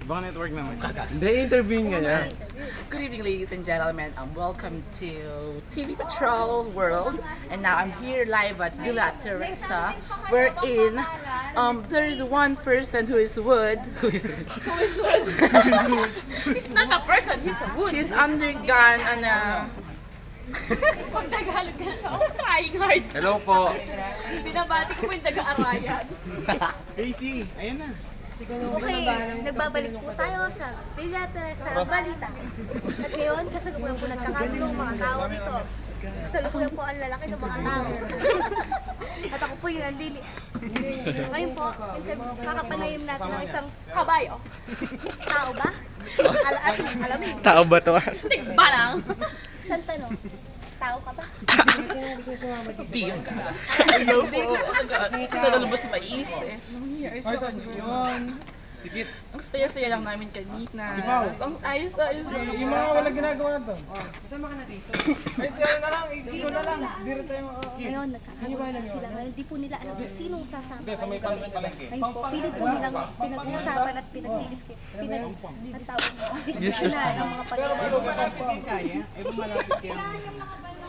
Baka network naman. Hindi, interview nga niya. Good evening, ladies and gentlemen. Welcome to TV Patrol World. And now I'm here live at Villa Teresa, wherein there is one person who is wood. Who is wood? He's not a person, he's a wood. He's undergone an Pag-Tagalog ka na. Oh, trying hard. Hello po. Binabati ko yung taga-arayan. Casey, ayan na. Okay, nagbabalik po tayo sa Villa Teresa Balita. At ngayon, kasalukuyan po nagkakagulo ang mga tao rito. Kasalukuyan po ang lalaki ng mga tao. At ako po yung nandili. Ngayon po, kakapanayin natin ng isang kabayo. Tao ba? Alamin. Tao ba to? Tigba lang. Isang tanong. Tao ka ba? Hindi yan ka. Hindi ko nalubos sa maisip. Sikit. Ang saya-saya lang namin kanina. Ang ayos-ayos lang. Yung mga walang ginagawa to. Kasama ka na dito. Ay, siya na lang. Ikaw na lang. Dito tayo. Ngayon, nagkakagulo na sila. Ngayon, di po nila alam kung sinong sasama. Hindi, sa may palengke. Ngayon po, pilit po nilang pinag-uusapan at pinag-diskusyonan ang mga pag-iisip.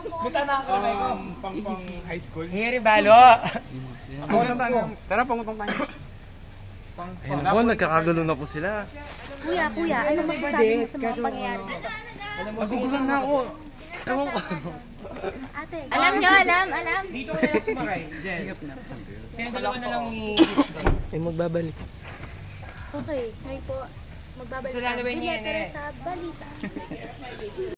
Punta na ako. Pang high school. Hiri balo! Tara, pangutong tayo. Ayun po, nagkakagulo na po sila. Kuya, ano masasabi mo sa mga pangyayari dito? Nagugulan na ako. Ewan ko. Ate, Alam nyo, alam. Dito ka na lang sumakay. Jen. Kaya dalawa na lang ni... Ay, magbabalik. okay, ngayon po, magbabalik ang Villa Teresa Balita.